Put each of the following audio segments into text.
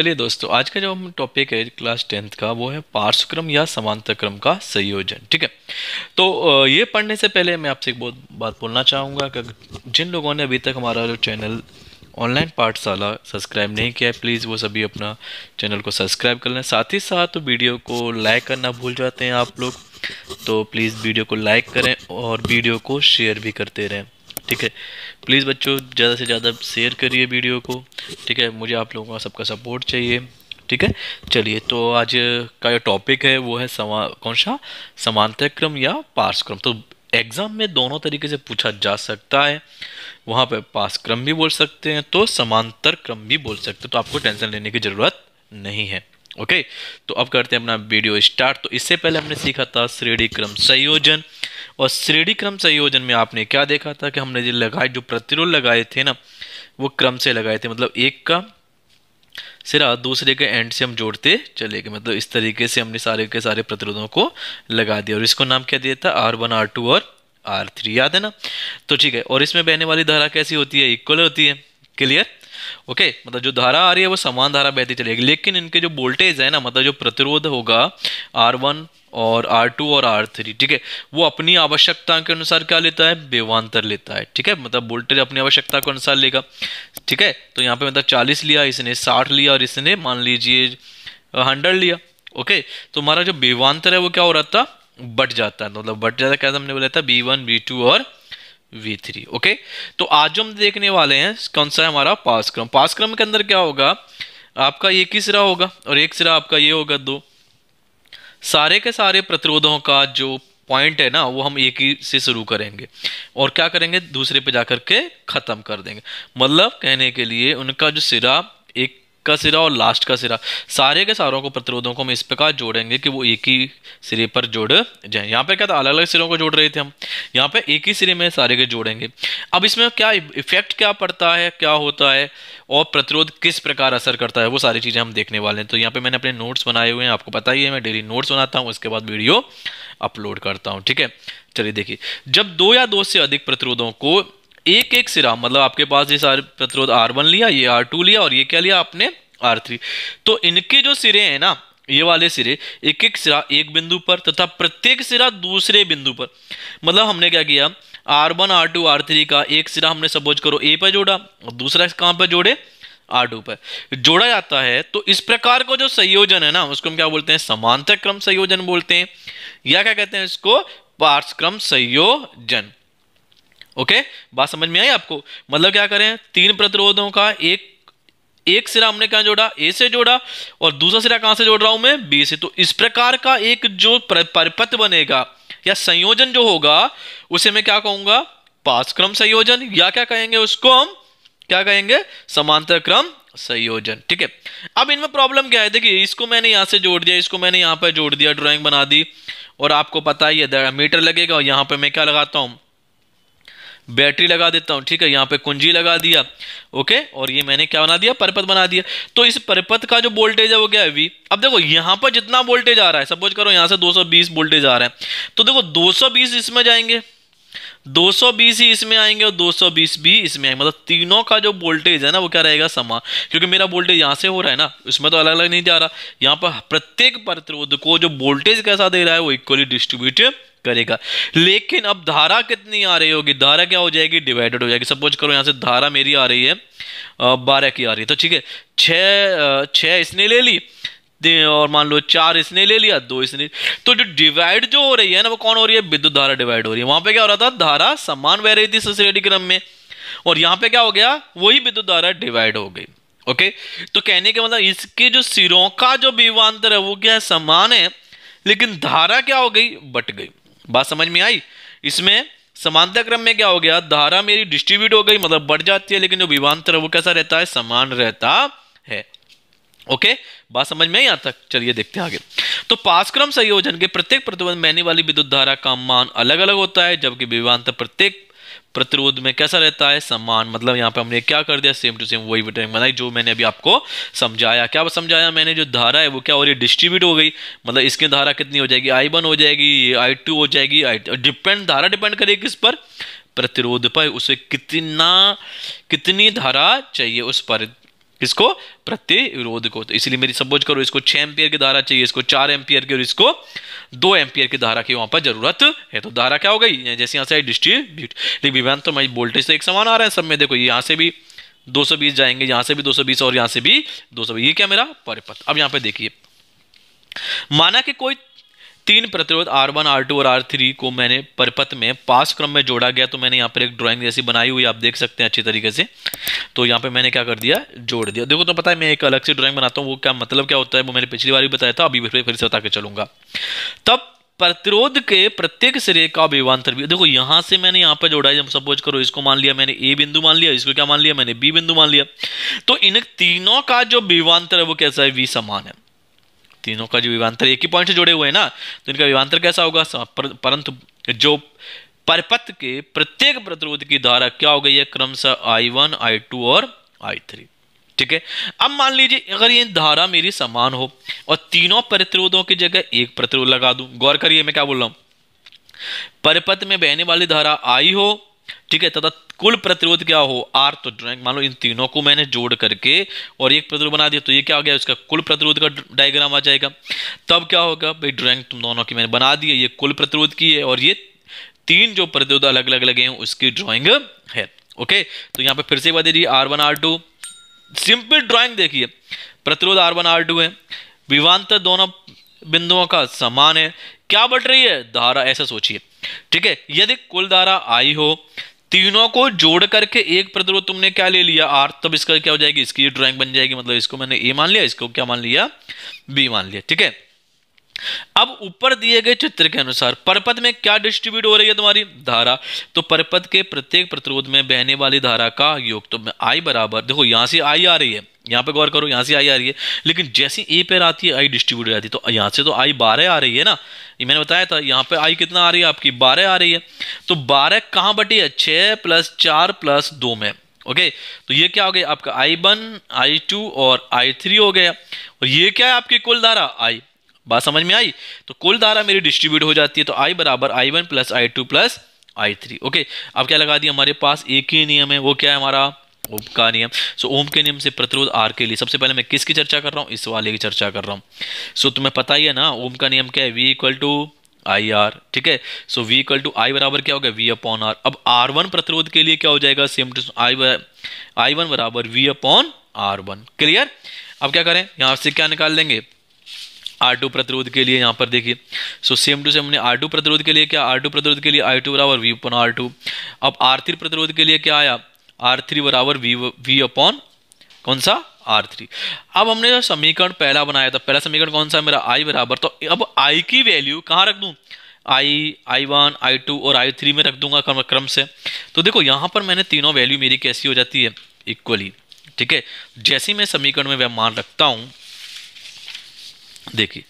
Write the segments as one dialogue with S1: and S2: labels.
S1: चलिए दोस्तों, आज का जो हम टॉपिक है क्लास 10th का वो है पार्श्वक्रम या समांतर क्रम का संयोजन। ठीक है। तो ये पढ़ने से पहले मैं आपसे एक बहुत बात बोलना चाहूँगा कि जिन लोगों ने अभी तक हमारा जो चैनल ऑनलाइन पाठशाला सब्सक्राइब नहीं किया है, प्लीज़ वो सभी अपना चैनल को सब्सक्राइब कर लें। साथ ही साथ वीडियो को लाइक करना भूल जाते हैं आप लोग, तो प्लीज़ वीडियो को लाइक करें और वीडियो को शेयर भी करते रहें। ठीक है, प्लीज़ बच्चों ज़्यादा से ज़्यादा शेयर करिए वीडियो को। ठीक है, मुझे आप लोगों का सबका सपोर्ट चाहिए। ठीक है, चलिए तो आज का जो टॉपिक है वो है कौन सा, समांतर क्रम या पार्श्व क्रम। तो एग्जाम में दोनों तरीके से पूछा जा सकता है, वहाँ पे पार्श्व क्रम भी बोल सकते हैं तो समांतर क्रम भी बोल सकते हैं, तो आपको टेंशन लेने की ज़रूरत नहीं है। ओके, तो अब करते हैं अपना वीडियो स्टार्ट। तो इससे पहले हमने सीखा था श्रेणी क्रम संयोजन, और श्रेणी क्रम संयोजन में आपने क्या देखा था कि हमने जो लगाए, जो प्रतिरोध लगाए थे ना, वो क्रम से लगाए थे। मतलब एक का सिरा दूसरे के एंड से हम जोड़ते चले गए, मतलब इस तरीके से हमने सारे के सारे प्रतिरोधों को लगा दिया, और इसको नाम क्या दिया था, R1 R2 और R3, याद है ना। तो ठीक है, और इसमें बहने वाली धारा कैसी होती है, इक्वल होती है। क्लियर। ओके, मतलब जो धारा आ रही है वो समान धारा बहती चलेगी, लेकिन इनके जो वोल्टेज है ना, मतलब जो प्रतिरोध होगा R1 और R2 और R3, ठीक है, वो अपनी आवश्यकता के अनुसार क्या लेता है, विभवांतर लेता है। ठीक है, मतलब वोल्टेज अपनी आवश्यकता के अनुसार लेगा। ठीक है, तो यहाँ पे मतलब 40 लिया, इसने 60 लिया, और इसने मान लीजिए 100 लिया। ओके, तो हमारा जो विभवांतर है वो क्या हो रहा था, बढ़ जाता है। मतलब बढ़ जाता है, कैसे हमने बोला था, V1 V2 और V3। ओके, तो आज जो हम देखने वाले हैं कौन सा है, हमारा पार्श्व क्रम। पार्श्व क्रम के अंदर क्या होगा, आपका एक ही सिरा होगा और एक सिरा आपका ये होगा, दो। सारे के सारे प्रतिरोधों का जो पॉइंट है ना, वो हम एक ही से शुरू करेंगे और क्या करेंगे, दूसरे पे जाकर के खत्म कर देंगे। मतलब कहने के लिए उनका जो सिरा, एक का सिरा और लास्ट का सिरा, सारे के सारों को प्रतिरोधों को हम इस प्रकार जोड़ेंगे कि वो एक ही सिरे पर जुड़ जाए। यहाँ पे क्या था, अलग अलग सिरों को जोड़ रहे थे हम, यहाँ पे एक ही सिरे में सारे के जोड़ेंगे। अब इसमें क्या इफेक्ट क्या पड़ता है, क्या होता है, और प्रतिरोध किस प्रकार असर करता है, वो सारी चीज़ें हम देखने वाले हैं। तो यहाँ पे मैंने अपने नोट्स बनाए हुए हैं, आपको पता ही है मैं डेली नोट्स बनाता हूँ, उसके बाद वीडियो अपलोड करता हूँ। ठीक है, चलिए देखिए, जब दो या दो से अधिक प्रतिरोधों को एक एक सिरा, मतलब आपके पास ये सारे प्रतिरोध R1 लिया, ये R2 लिया, और ये क्या लिया आपने, R3, तो इनके जो सिरे हैं ना, ये वाले सिरे, एक एक सिरा एक बिंदु पर तथा प्रत्येक सिरा दूसरे बिंदु पर। मतलब हमने क्या किया, R1 R2 R3 का एक सिरा हमने सपोज करो A पर जोड़ा, और दूसरा कहाँ पर जोड़े, R2 पर जोड़ा जाता है। तो इस प्रकार का जो संयोजन है ना, उसको हम क्या बोलते हैं, समांतर क्रम संयोजन बोलते हैं, या क्या कहते हैं इसको, पार्श्व क्रम संयोजन। ओके, बात समझ में आई आपको। मतलब क्या करें, तीन प्रतिरोधों का एक सिरा हमने कहां जोड़ा, ए से जोड़ा, और दूसरा सिरा कहां से जोड़ रहा हूं मैं, बी से। तो इस प्रकार का एक जो परिपथ बनेगा या संयोजन जो होगा, उसे मैं क्या कहूंगा, पार्श्व क्रम संयोजन, या क्या कहेंगे उसको, हम क्या कहेंगे, समांतर क्रम संयोजन। ठीक है, अब इनमें प्रॉब्लम क्या है, देखिए इसको मैंने यहां से जोड़ दिया, इसको मैंने यहां पर जोड़ दिया, ड्राइंग बना दी, और आपको पता ही है मीटर लगेगा, और यहां पर मैं क्या लगाता हूं, बैटरी लगा देता हूं। ठीक है, यहाँ पे कुंजी लगा दिया। ओके, और ये मैंने क्या बना दिया, परिपथ बना दिया। तो इस परिपथ का जो वोल्टेज है वो क्या है, V। अब देखो यहाँ पर जितना वोल्टेज आ रहा है, सपोज करो यहाँ से 220 वोल्टेज आ रहा है, तो देखो 220 इसमें जाएंगे, 220 ही इसमें आएंगे, और 220 भी इसमें आएंगे। मतलब तीनों का जो वोल्टेज है ना, वो क्या रहेगा, समान, क्योंकि मेरा वोल्टेज यहाँ से हो रहा है ना, इसमें तो अलग अलग नहीं जा रहा। यहाँ पर प्रत्येक प्रतिरोध को जो वोल्टेज कैसा दे रहा है, वो इक्वली डिस्ट्रीब्यूट करेगा। लेकिन अब धारा कितनी आ रही होगी, धारा क्या हो जाएगी, डिवाइडेड हो जाएगी। सपोज करो यहाँ से धारा मेरी आ रही है 12 की आ रही है, तो ठीक है, 6 इसने ले ली, और मान लो 4 इसने ले लिया, 2 इसने, तो जो डिवाइड जो हो रही है ना, वो कौन हो रही है, विद्युत धारा डिवाइड हो रही है। वहां पे क्या हो रहा था, धारा समान बह रही थी श्रेणी क्रम में, और यहाँ पे क्या हो गया, वही विद्युत धारा डिवाइड हो गई। ओके, तो कहने के मतलब इसके जो सिरों का जो विभवांतर है वो क्या है, समान है, लेकिन धारा क्या हो गई, बट गई। बात समझ में आई। इसमें समांतर क्रम में क्या हो गया, धारा मेरी डिस्ट्रीब्यूट हो गई, मतलब बढ़ जाती है, लेकिन जो विभवांतर है वो कैसा रहता है, समान रहता है। ओके, बात समझ में आई यहां तक। चलिए देखते हैं आगे। तो पार्श्व क्रम संयोजन के प्रत्येक प्रतिरोध में बहने वाली विद्युत धारा का मान अलग अलग होता है, जबकि विभवांतर प्रत्येक प्रतिरोध में कैसा रहता है, समान। मतलब यहाँ पे हमने क्या कर दिया, सेम टू सेम वही ड्राइंग बनाई जो मैंने अभी आपको समझाया। क्या समझाया मैंने, जो धारा है वो क्या हो रही है, डिस्ट्रीब्यूट हो गई। मतलब इसकी धारा कितनी हो जाएगी, I1 हो जाएगी, I2 हो जाएगी, डिपेंड, धारा डिपेंड करेगी किस पर, प्रतिरोध पर, उसे कितनी धारा चाहिए उस पर। किसको? प्रतिरोध को। तो इसलिए मेरी सपोज करो इसको 6 एम्पियर की धारा चाहिए, इसको 4 एम्पियर की, और इसको 2 एम्पियर की धारा की वहां पर जरूरत है। तो धारा क्या हो गई? जैसे यहां से डिस्ट्रीब्यूट, लेकिन विभवांतर तो वोल्टेज तो एक समान आ रहा है सब में। देखो यहाँ से भी 220 जाएंगे, यहां से भी 220 और यहां से भी 220। ये क्या मेरा परिपथ। अब यहां पे देखिए, माना कि कोई 3 प्रतिरोध R1, R2 और R3 को मैंने परिपथ में पास क्रम में जोड़ा गया। तो मैंने यहाँ पर एक ड्राइंग जैसी बनाई हुई, आप देख सकते हैं अच्छी तरीके से। तो यहाँ पे मैंने क्या कर दिया? जोड़ दिया। देखो तो पता है मैं एक अलग से ड्राइंग बनाता हूँ, वो क्या मतलब क्या होता है वो मैंने पिछली बार भी बताया था, अभी फिर से बता के चलूंगा। तब प्रतिरोध के प्रत्येक सिरे का विभवांतर भी, देखो यहां से मैंने यहाँ पे जोड़ा है। जब सपोज करो इसको मान लिया मैंने ए बिंदु मान लिया, इसको क्या मान लिया मैंने? बी बिंदु मान लिया। तो इन तीनों का जो विभवांतर है वो कैसा है? वी समान है। तीनों का जो विभवांतर एक ही पॉइंट से जुड़े हुए हैं ना, तो इनका विभवांतर कैसा होगा? परंतु जो परिपथ के प्रत्येक प्रतिरोध की धारा क्या हो गई है? क्रमशः I1, I2 और I3। ठीक है। अब मान लीजिए अगर ये धारा मेरी समान हो और तीनों प्रतिरोधों की जगह एक प्रतिरोध लगा दूं। गौर करिए मैं क्या बोल रहा हूं। परिपथ में बहने वाली धारा I हो, ठीक है, तथा कुल प्रतिरोध क्या हो? R। तो ड्राइंग मान लो इन तीनों को मैंने जोड़ करके और एक प्रतिरोध बना दिया, तो ये क्या हो गया? इसका कुल प्रतिरोध का डायग्राम आ जाएगा। तब क्या होगा भाई? ड्राइंग तुम दोनों की मैंने बना दी है, ये कुल प्रतिरोध की है और ये 3 जो प्रतिरोध अलग अलग लगे हैं उसकी ड्राइंग है। ओके, तो यहाँ पे फिर से बता दीजिए R1, R2। सिंपल ड्राइंग देखिए, प्रतिरोध R1, R2 है, विभवांतर दोनों बिंदुओं का समान है। क्या बढ़ रही है? धारा। ऐसा सोचिए, ठीक है। यदि कुल धारा I हो, तीनों को जोड़ करके एक प्रतिरोध तुमने क्या ले लिया? R। तब इसका क्या हो जाएगी? इसकी ड्राइंग बन जाएगी। मतलब इसको मैंने A मान लिया, इसको क्या मान लिया? B मान लिया। ठीक है। अब ऊपर दिए गए चित्र के अनुसार परिपथ में क्या डिस्ट्रीब्यूट हो रही है? तुम्हारी धारा। तो परिपथ के प्रत्येक प्रतिरोध में बहने वाली धारा का योग। तो I बराबर, देखो यहां से I आ रही है, यहाँ पे गौर करो, यहां से I आ रही है, लेकिन जैसी A पर आती है I डिस्ट्रीब्यूट हो जाती है। तो यहां से तो I 12 आ रही है ना, ये मैंने बताया था। यहाँ पे I कितना आ रही है आपकी? 12 आ रही है। तो 12 कहां बटी है? 6 + 4 + 2 में। ओके, तो ये क्या हो गया आपका? I1, I2 और I3 हो गया। और ये क्या है आपकी कुल धारा? I। बात समझ में आई? तो कुल धारा मेरी डिस्ट्रीब्यूट हो जाती है। तो I बराबर I1 + I2 + I3। ओके, अब क्या लगा दिया? हमारे पास एक ही नियम है, वो क्या है हमारा? ओम का नियम। सो ओम के नियम से प्रतिरोध R के लिए सबसे पहले मैं किसकी चर्चा कर रहा हूं? इस वाले की चर्चा कर रहा हूं। सो तुम्हें पता ही है ना, ओम का नियम क्या है? V = IR। ठीक है। सो V = I बराबर क्या होगा? V/R। अब R1 प्रतिरोध के लिए क्या हो जाएगा? सेम टू I1 बराबर V/R1। क्लियर? अब क्या करें? यहां से क्या निकाल लेंगे? R2 प्रतिरोध के लिए यहां पर देखिए, सो सेम टू सेम हमने R2 प्रतिरोध के लिए क्या? R2 प्रतिरोध के लिए I2 बराबर V/R2। अब R3 प्रतिरोध के लिए क्या आया? R3 बराबर V कौन सा? R3। अब हमने जो समीकरण पहला बनाया था, पहला समीकरण कौन सा मेरा? I बराबर, तो अब I की वैल्यू कहाँ रख दूं? I1, I2 और I3 में रख दूंगा क्रम से। तो देखो यहां पर मैंने तीनों वैल्यू मेरी कैसी हो जाती है? इक्वली। ठीक है। जैसे मैं समीकरण में वह मान रखता हूं, देखिए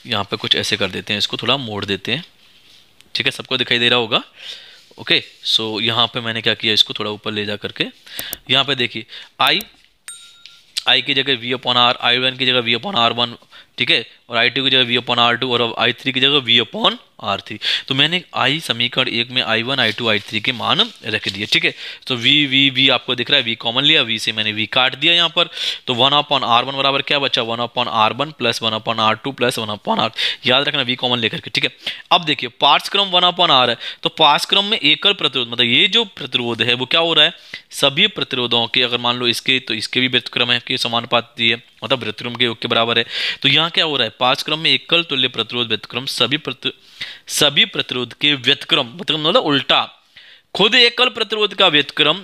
S1: यहाँ पे कुछ ऐसे कर देते हैं, इसको थोड़ा मोड़ देते हैं। ठीक है, सबको दिखाई दे रहा होगा। ओके, सो यहाँ पे मैंने क्या किया? इसको थोड़ा ऊपर ले जा करके यहाँ पे देखिए, I की जगह V/R, I1 की जगह V/R1, ठीक है, और I2 की जगह V/R2 और I3 की जगह V/R3। तो मैंने I समीकरण 1 में I1, I2, I3 के मान रख दिए। ठीक है, तो V आपको दिख रहा है, V कॉमन लिया, V से मैंने V काट दिया यहाँ पर। तो 1/R1 बराबर क्या बचा? 1/R1 + 1/R2 + 1/R। याद रखना V कॉमन लेकर के। ठीक है। अब देखिए पार्श्व क्रम 1/R है, तो पार्श्व क्रम में एकल प्रतिरोध, मतलब ये जो प्रतिरोध है वो क्या हो रहा है? सभी प्रतिरोधों के, अगर मान लो इसके, तो इसके भी व्युत्क्रम है कि समानुपाती है, मतलब व्युत्क्रम के योग के बराबर है। तो यहाँ क्या हो रहा है? पार्श्व क्रम में एकल तुल्य प्रतिरोध व्युत्क्रम सभी प्रतिरोध के व्युत्क्रम, मतलब उल्टा, खुद एकल प्रतिरोध का व्युत्क्रम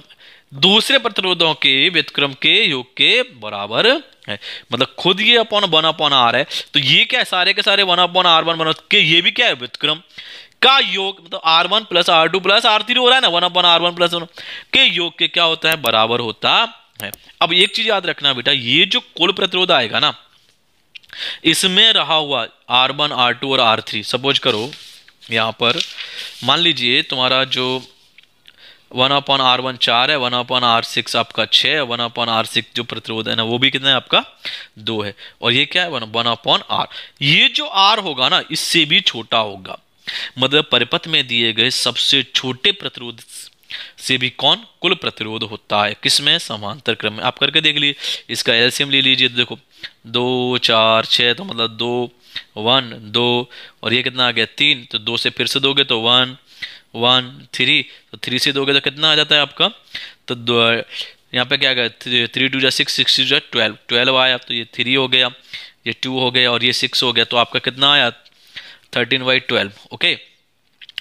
S1: दूसरे प्रतिरोधों के व्युत्क्रम के योग के बराबर है। मतलब खुद ये अपॉन 1/R है, तो ये क्या है? सारे के सारे 1/R1 बना के, ये भी क्या है? व्युत्क्रम का योग, मतलब R1 + R2 + R3 हो रहा है ना, 1/R1 + 1 के योग के क्या होता है? बराबर होता है। अब एक चीज याद रखना बेटा, ये जो कुल प्रतिरोध आएगा ना, इसमें रहा हुआ R1, R2 और R3, सपोज करो यहां पर मान लीजिए तुम्हारा जो 1/R1 4 है, 1/R6 आपका 6 है, 1/R6 जो प्रतिरोध है ना वो भी कितना है आपका? 2 है, और ये क्या है? 1/R। ये जो R होगा ना इससे भी छोटा होगा, मतलब परिपथ में दिए गए सबसे छोटे प्रतिरोध से भी कौन कुल प्रतिरोध होता है, किसमें, समांतर क्रम में। आप करके देख लीजिए, इसका एलसीएम ले लीजिए तो देखो 2 4 6 तो मतलब 2 1 2 और ये कितना आ गया 3, तो 2 से फिर से दोगे तो 1 1 3, तो 3 से दोगे तो कितना आ जाता है आपका, तो यहाँ पे क्या आ गया 3 2 जा 6 6 2 जा 12 12 आया, तो ये 3 हो गया, ये 2 हो गया और ये 6 हो गया, तो आपका कितना आया 13/12। ओके,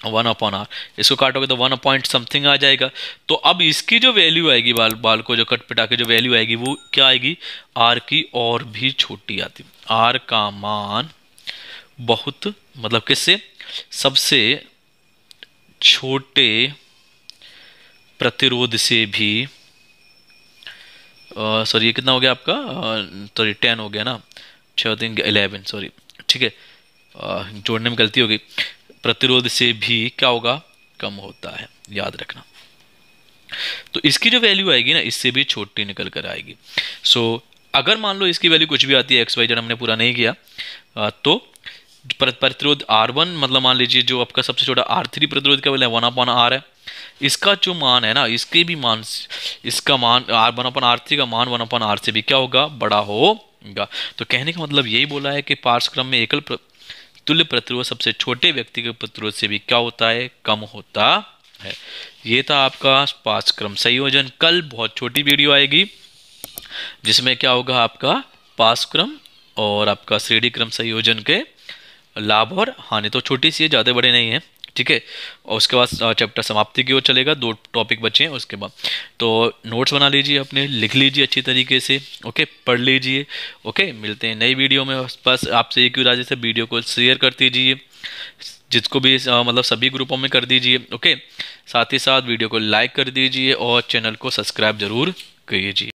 S1: 1/r, इसको काटोगे तो 1 पॉइंट समथिंग आ जाएगा। तो अब इसकी जो वैल्यू आएगी बाल को जो कट पिटा के जो वैल्यू आएगी वो क्या आएगी, आर की और भी छोटी आती। आर का मान बहुत मतलब किससे, सबसे छोटे प्रतिरोध से भी, सॉरी ये कितना हो गया आपका, सॉरी 10 हो गया ना, 6 11 सॉरी, ठीक है, जोड़ने में गलती होगी, प्रतिरोध से भी क्या होगा, कम होता है, याद रखना। तो इसकी जो वैल्यू आएगी ना इससे भी छोटी निकल कर आएगी। सो अगर मान लो इसकी वैल्यू कुछ भी आती है, XYZ हमने पूरा नहीं किया, तो प्रतिरोध R1 मतलब मान लीजिए जो आपका सबसे छोटा R3 प्रतिरोध का वैल्यू 1/R है, इसका जो मान है ना इसके भी मान, इसका मान 1/R3 का मान 1/R से भी क्या होगा, बड़ा होगा। तो कहने का मतलब यही बोला है कि पार्श्वक्रम में एकल तुल्य प्रतिरोध सबसे छोटे व्यक्तिगत प्रतिरोध से भी क्या होता है, कम होता है। ये था आपका पार्श्वक्रम संयोजन। कल बहुत छोटी वीडियो आएगी जिसमें क्या होगा आपका पार्श्वक्रम और आपका श्रेणी क्रम संयोजन के लाभ और हानि। तो छोटी सी है, ज़्यादा बड़े नहीं है, ठीक है। और उसके बाद चैप्टर समाप्ति की ओर चलेगा, 2 टॉपिक बचे हैं उसके बाद। तो नोट्स बना लीजिए अपने, लिख लीजिए अच्छी तरीके से, ओके, पढ़ लीजिए, ओके। मिलते हैं नई वीडियो में। बस आपसे एक ही गुजारिश है, वीडियो को शेयर कर दीजिए, जिसको भी मतलब सभी ग्रुपों में कर दीजिए, ओके। साथ ही साथ वीडियो को लाइक कर दीजिए और चैनल को सब्सक्राइब जरूर कीजिए।